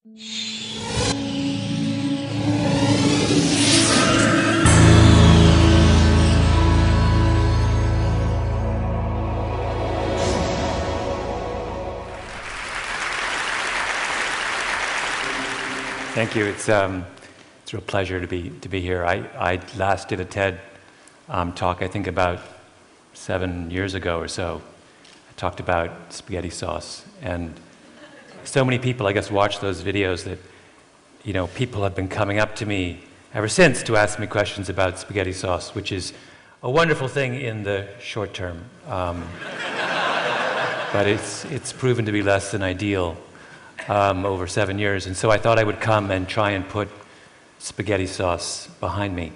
Thank you. It's a real pleasure to be here. I last did a TED talk, I think about 7 years ago or so. I talked about spaghetti sauce, and so many people, I guess, watch those videos that, people have been coming up to me ever since to ask me questions about spaghetti sauce, which is a wonderful thing in the short term. But it's proven to be less than ideal over 7 years, and so I thought I would come and try and put spaghetti sauce behind me.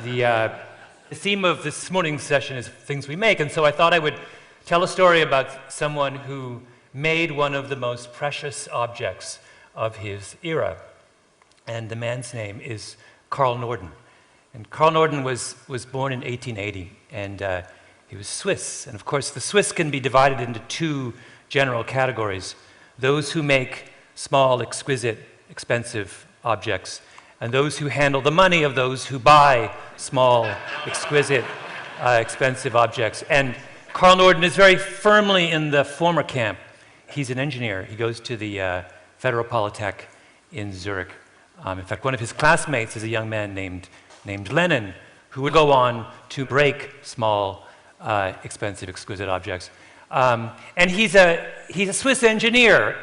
The theme of this morning's session is things we make, and so I thought I would tell a story about someone who made one of the most precious objects of his era. And the man's name is Carl Norden. And Carl Norden was born in 1880, and he was Swiss. And of course, the Swiss can be divided into two general categories: those who make small, exquisite, expensive objects, and those who handle the money of those who buy small, exquisite, expensive objects. And Carl Norden is very firmly in the former camp. He's an engineer. He goes to the Federal Polytech in Zurich. In fact, one of his classmates is a young man named Lenin, who would go on to break small, expensive, exquisite objects. And he's a Swiss engineer,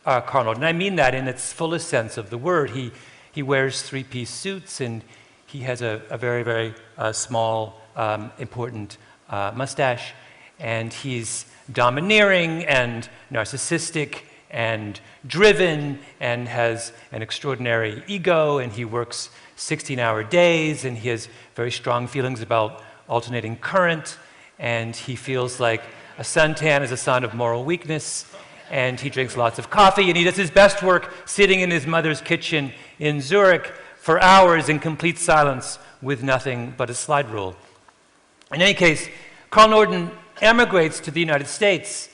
Carl Norden. I mean that in its fullest sense of the word. He wears three-piece suits, and he has a very, very small, important mustache. And he's domineering and narcissistic and driven and has an extraordinary ego, and he works 16-hour days, and he has very strong feelings about alternating current, and he feels like a suntan is a sign of moral weakness, and he drinks lots of coffee, and he does his best work sitting in his mother's kitchen in Zurich for hours in complete silence with nothing but a slide rule. In any case, Carl Norden emigrates to the United States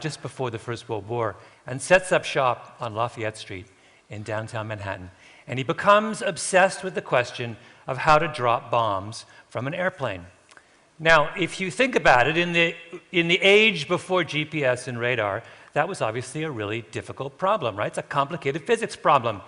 just before the First World War and sets up shop on Lafayette Street in downtown Manhattan. And he becomes obsessed with the question of how to drop bombs from an airplane. Now, if you think about it, in the age before GPS and radar, that was obviously a really difficult problem, right? It's a complicated physics problem.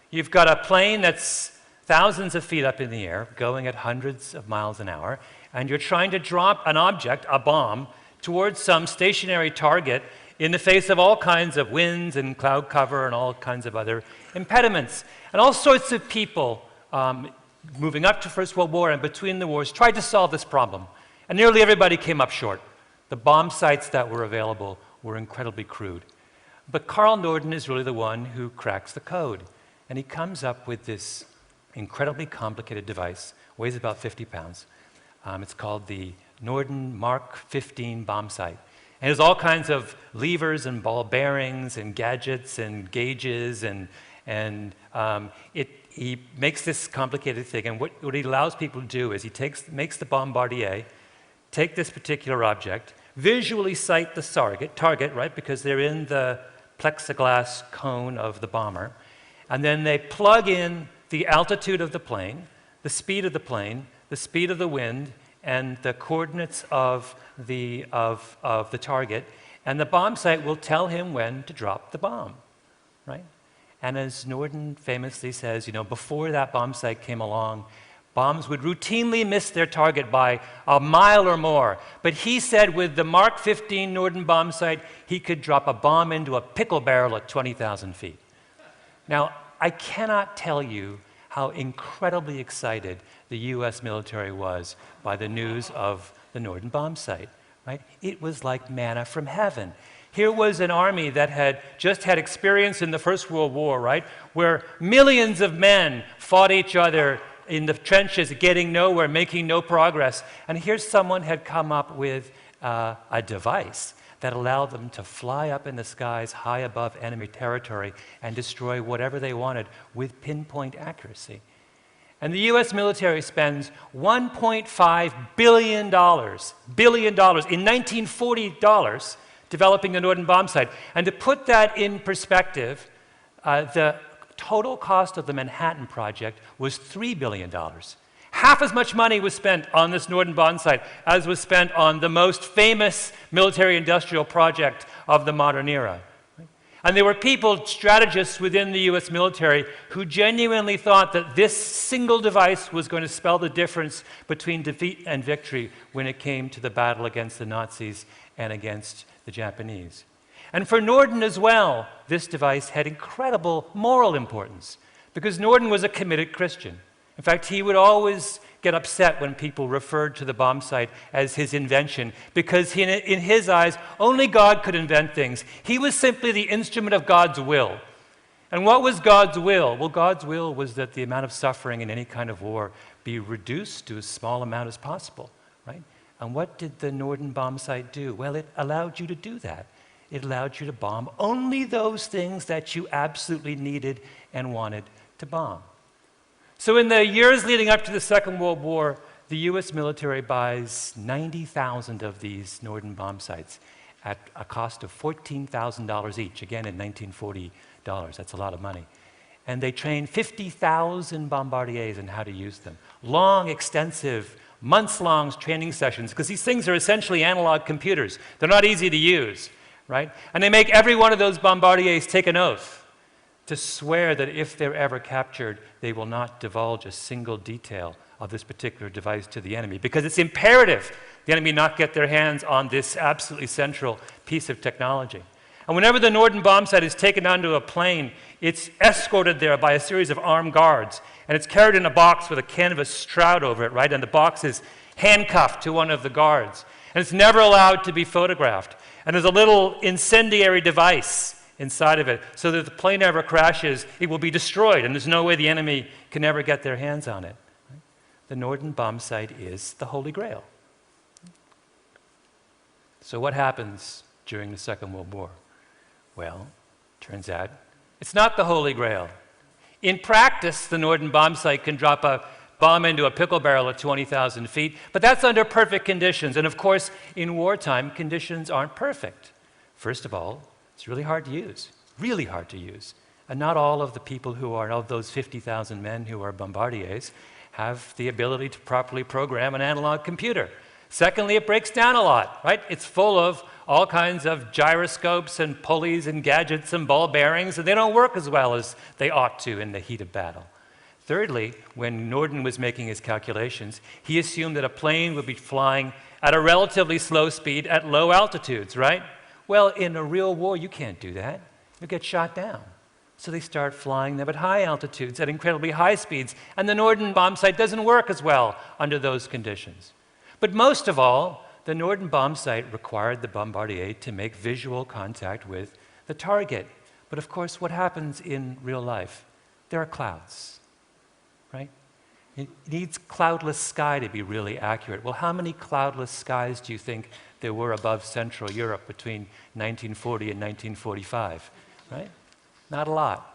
You've got a plane that's thousands of feet up in the air, going at hundreds of miles an hour, and you're trying to drop an object, a bomb, towards some stationary target in the face of all kinds of winds and cloud cover and all kinds of other impediments. And all sorts of people moving up to First World War and between the wars tried to solve this problem. And nearly everybody came up short. The bomb sites that were available were incredibly crude. But Carl Norden is really the one who cracks the code. And he comes up with this incredibly complicated device, weighs about 50 pounds. It's called the Norden Mark 15 bomb sight. And it has all kinds of levers and ball bearings and gadgets and gauges, and he makes this complicated thing. And what he allows people to do is he makes the bombardier take this particular object, visually sight the target, right, because they're in the plexiglass cone of the bomber, and then they plug in the altitude of the plane, the speed of the plane, the speed of the wind, and the coordinates of the target, and the bomb sight will tell him when to drop the bomb, right? And as Norden famously says, before that bomb sight came along, bombs would routinely miss their target by a mile or more. But he said with the Mark 15 Norden bomb sight, he could drop a bomb into a pickle barrel at 20,000 feet. Now, I cannot tell you how incredibly excited the US military was by the news of the Norden bomb sight, right? It was like manna from heaven. Here was an army that had just had experience in the First World War, right? Where millions of men fought each other in the trenches, getting nowhere, making no progress. And here someone had come up with a device that allowed them to fly up in the skies high above enemy territory and destroy whatever they wanted with pinpoint accuracy. And the US military spends $1.5 billion in 1940 dollars developing the Norden bomb sight. And to put that in perspective, the total cost of the Manhattan Project was $3 billion. Half as much money was spent on this Norden bomb sight as was spent on the most famous military-industrial project of the modern era. And there were people, strategists within the US military, who genuinely thought that this single device was going to spell the difference between defeat and victory when it came to the battle against the Nazis and against the Japanese. And for Norden as well, this device had incredible moral importance, because Norden was a committed Christian. In fact, he would always get upset when people referred to the bomb sight as his invention, because in his eyes, only God could invent things. He was simply the instrument of God's will. And what was God's will? Well, God's will was that the amount of suffering in any kind of war be reduced to as small amount as possible, right? And what did the Norden bomb sight do? Well, it allowed you to do that. It allowed you to bomb only those things that you absolutely needed and wanted to bomb. So in the years leading up to the Second World War, the US military buys 90,000 of these Norden bomb sights at a cost of $14,000 each, again in 1940 dollars. That's a lot of money. And they train 50,000 bombardiers in how to use them. Long, extensive, months-long training sessions, because these things are essentially analog computers. They're not easy to use, right? And they make every one of those bombardiers take an oath to swear that if they're ever captured, they will not divulge a single detail of this particular device to the enemy, because it's imperative the enemy not get their hands on this absolutely central piece of technology. And whenever the Norden bomb sight is taken onto a plane, it's escorted there by a series of armed guards, and it's carried in a box with a canvas shroud over it, right? And the box is handcuffed to one of the guards. And it's never allowed to be photographed. And there's a little incendiary device inside of it, so that if the plane ever crashes, it will be destroyed, and there's no way the enemy can ever get their hands on it. The Norden bomb sight is the Holy Grail. So what happens during the Second World War? Well, turns out it's not the Holy Grail. In practice, the Norden bomb sight can drop a bomb into a pickle barrel at 20,000 feet, but that's under perfect conditions. And of course, in wartime, conditions aren't perfect. First of all, it's really hard to use. And not all of the people who are, of those 50,000 men who are bombardiers, have the ability to properly program an analog computer. Secondly, it breaks down a lot, right? It's full of all kinds of gyroscopes and pulleys and gadgets and ball bearings, and they don't work as well as they ought to in the heat of battle. Thirdly, when Norden was making his calculations, he assumed that a plane would be flying at a relatively slow speed at low altitudes, right? Well, in a real war, you can't do that. You'll get shot down. So they start flying them at high altitudes, at incredibly high speeds, and the Norden bomb sight doesn't work as well under those conditions. But most of all, the Norden bomb sight required the bombardier to make visual contact with the target. But of course, what happens in real life? There are clouds, right? It needs cloudless sky to be really accurate. Well, how many cloudless skies do you think there were above Central Europe between 1940 and 1945, right? Not a lot.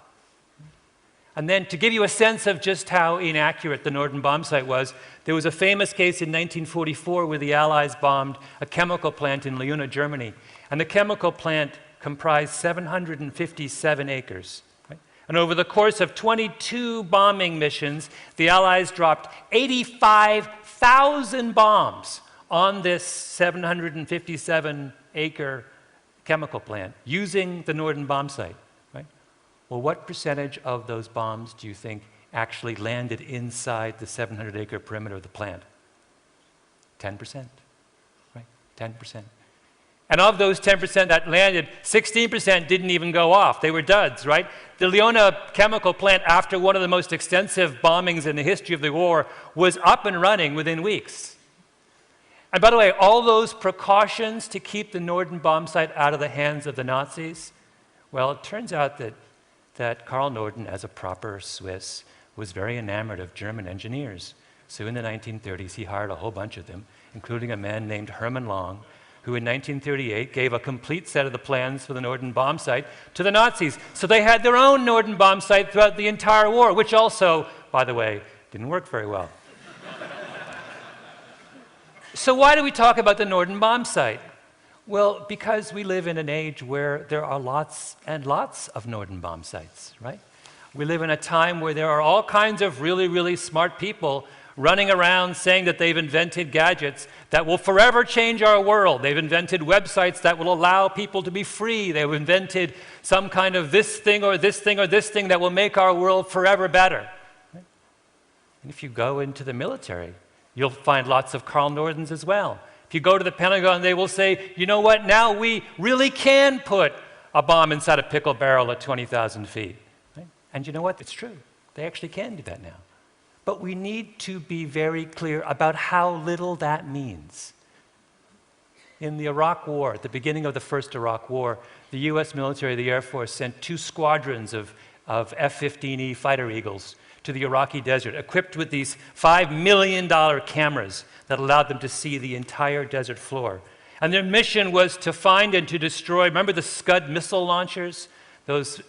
And then to give you a sense of just how inaccurate the Norden bomb sight was, there was a famous case in 1944 where the Allies bombed a chemical plant in Leuna, Germany. And the chemical plant comprised 757 acres. Right? And over the course of 22 bombing missions, the Allies dropped 85,000 bombs on this 757-acre chemical plant using the Norden bomb sight. Right? Well, what percentage of those bombs do you think actually landed inside the 700-acre perimeter of the plant? 10%, right? 10%. And of those 10% that landed, 16% didn't even go off. They were duds, right? The Leuna chemical plant, after one of the most extensive bombings in the history of the war, was up and running within weeks. And by the way, all those precautions to keep the Norden bomb sight out of the hands of the Nazis, well, it turns out that Karl Norden, as a proper Swiss, was very enamored of German engineers. So in the 1930s, he hired a whole bunch of them, including a man named Hermann Long, who in 1938 gave a complete set of the plans for the Norden bomb sight to the Nazis. So they had their own Norden bomb sight throughout the entire war, which also, by the way, didn't work very well. So why do we talk about the Norden bomb sight? Well, because we live in an age where there are lots and lots of Norden bomb sites, right? We live in a time where there are all kinds of really, really smart people running around saying that they've invented gadgets that will forever change our world. They've invented websites that will allow people to be free. They've invented some kind of this thing or this thing or this thing that will make our world forever better. Right? And if you go into the military, you'll find lots of Carl Nordens as well. If you go to the Pentagon, they will say, you know what, now we really can put a bomb inside a pickle barrel at 20,000 feet. Right? And you know what, it's true. They actually can do that now. But we need to be very clear about how little that means. In the Iraq War, at the beginning of the first Iraq War, the US military, the Air Force, sent 2 squadrons of F-15E fighter Eagles to the Iraqi desert, equipped with these $5 million cameras that allowed them to see the entire desert floor. And their mission was to find and to destroy, remember the Scud missile launchers? Those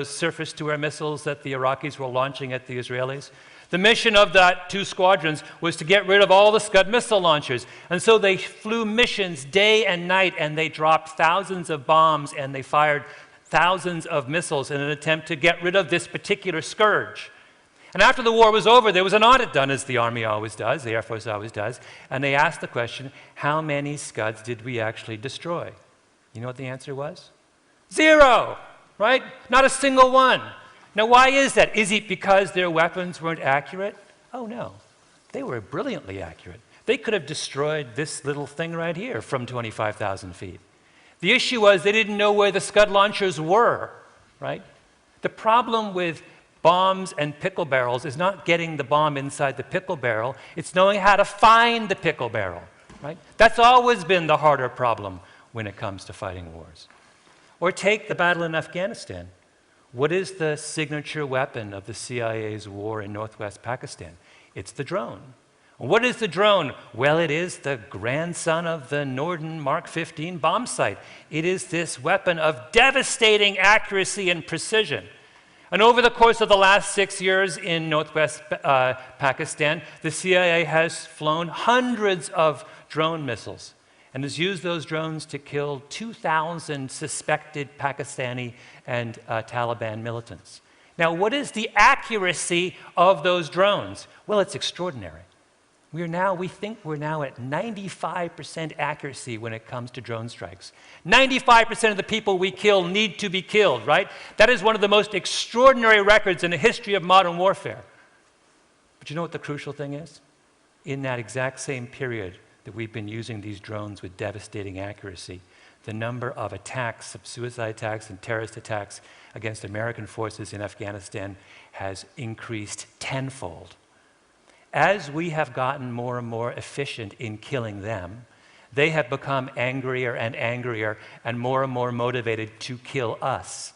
surface-to-air missiles that the Iraqis were launching at the Israelis? The mission of that 2 squadrons was to get rid of all the Scud missile launchers. And so they flew missions day and night, and they dropped thousands of bombs, and they fired thousands of missiles in an attempt to get rid of this particular scourge. And after the war was over, there was an audit done, as the Army always does, the Air Force always does, and they asked the question, how many Scuds did we actually destroy? You know what the answer was? 0, right? Not a single one. Now, why is that? Is it because their weapons weren't accurate? Oh, no. They were brilliantly accurate. They could have destroyed this little thing right here from 25,000 feet. The issue was they didn't know where the Scud launchers were, right? The problem with bombs and pickle barrels is not getting the bomb inside the pickle barrel, it's knowing how to find the pickle barrel, right? That's always been the harder problem when it comes to fighting wars. Or take the battle in Afghanistan. What is the signature weapon of the CIA's war in northwest Pakistan? It's the drone. What is the drone? Well, it is the grandson of the Norden Mark 15 bomb sight. It is this weapon of devastating accuracy and precision. And over the course of the last 6 years in northwest Pakistan, the CIA has flown hundreds of drone missiles and has used those drones to kill 2,000 suspected Pakistani and Taliban militants. Now, what is the accuracy of those drones? Well, it's extraordinary. We think we're now at 95% accuracy when it comes to drone strikes. 95% of the people we kill need to be killed, right? That is one of the most extraordinary records in the history of modern warfare. But you know what the crucial thing is? In that exact same period that we've been using these drones with devastating accuracy, the number of attacks, of suicide attacks and terrorist attacks against American forces in Afghanistan has increased tenfold. As we have gotten more and more efficient in killing them, they have become angrier and more motivated to kill us.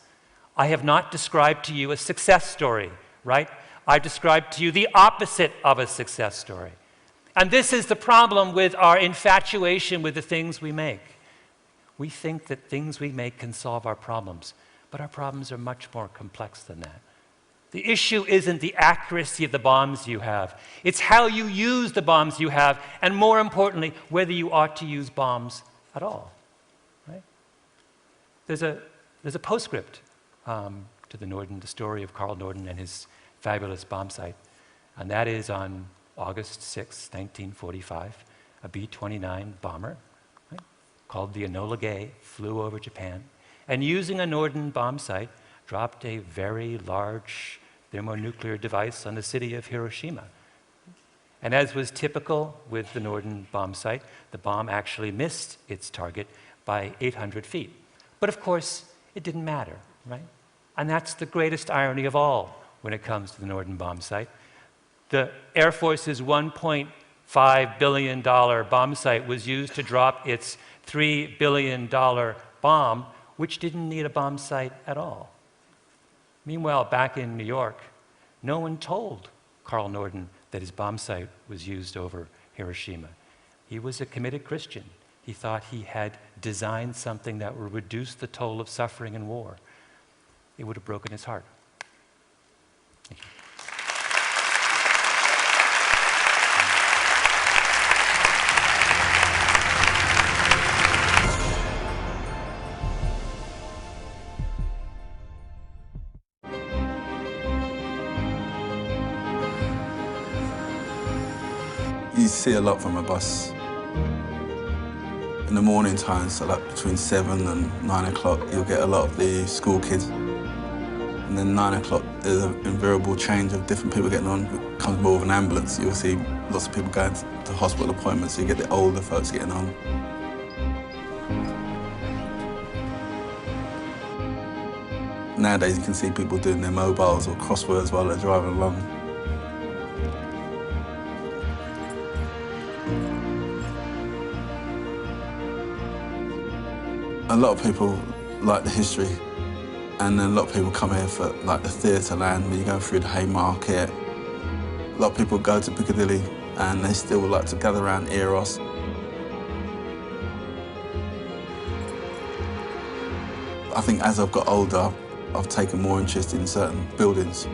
I have not described to you a success story, right? I've described to you the opposite of a success story. And this is the problem with our infatuation with the things we make. We think that things we make can solve our problems, but our problems are much more complex than that. The issue isn't the accuracy of the bombs you have. It's how you use the bombs you have, and more importantly, whether you ought to use bombs at all. Right? There's a postscript to the Norden, the story of Carl Norden and his fabulous bomb sight, and that is on August 6, 1945, a B-29 bomber, right, called the Enola Gay flew over Japan, and using a Norden bomb sight, dropped a very large thermonuclear device on the city of Hiroshima. And as was typical with the Norden bomb sight, the bomb actually missed its target by 800 feet. But of course, it didn't matter, right? And that's the greatest irony of all when it comes to the Norden bomb sight. The Air Force's $1.5 billion bomb sight was used to drop its $3 billion bomb, which didn't need a bomb sight at all. Meanwhile, back in New York, no one told Carl Norden that his bomb sight was used over Hiroshima. He was a committed Christian. He thought he had designed something that would reduce the toll of suffering in war. It would have broken his heart. Thank you. You see a lot from a bus. In the morning times, so like between 7 and 9 o'clock, you'll get a lot of the school kids. And then 9 o'clock, there's an invariable change of different people getting on. It comes more of an ambulance. You'll see lots of people going to hospital appointments, so you get the older folks getting on. Nowadays, you can see people doing their mobiles or crosswords while they're driving along. A lot of people like the history, and then a lot of people come here for like the theatre land, when you go through the Haymarket. A lot of people go to Piccadilly, and they still like to gather around Eros. I think as I've got older, I've taken more interest in certain buildings.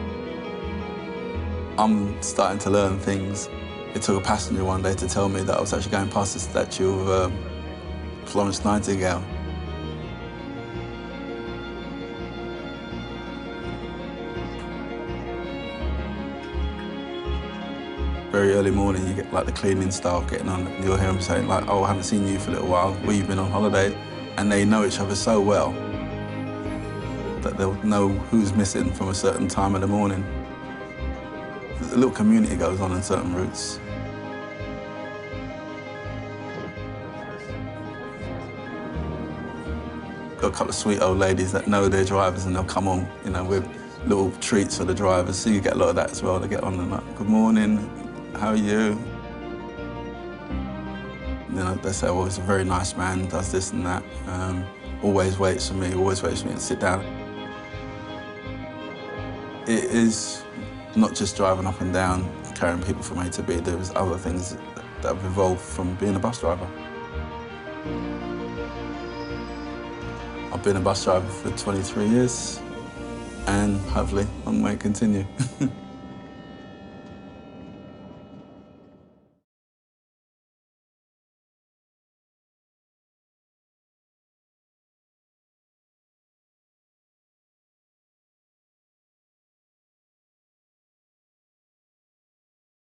I'm starting to learn things. It took a passenger one day to tell me that I was actually going past the statue of Florence Nightingale. Very early morning, you get like the cleaning staff getting on, and you'll hear them saying like, "Oh, I haven't seen you for a little while. Where you been on holiday?" And they know each other so well that they'll know who's missing from a certain time of the morning. A little community goes on in certain routes. Got a couple of sweet old ladies that know their drivers, and they'll come on, you know, with little treats for the drivers. So you get a lot of that as well. They get on and like, "Good morning, how are you?" You know, they say, "Oh, he's a very nice man, does this and that. Always waits for me to sit down." It is not just driving up and down, carrying people from A to B. There's other things that have evolved from being a bus driver. I've been a bus driver for 23 years, and hopefully I might continue.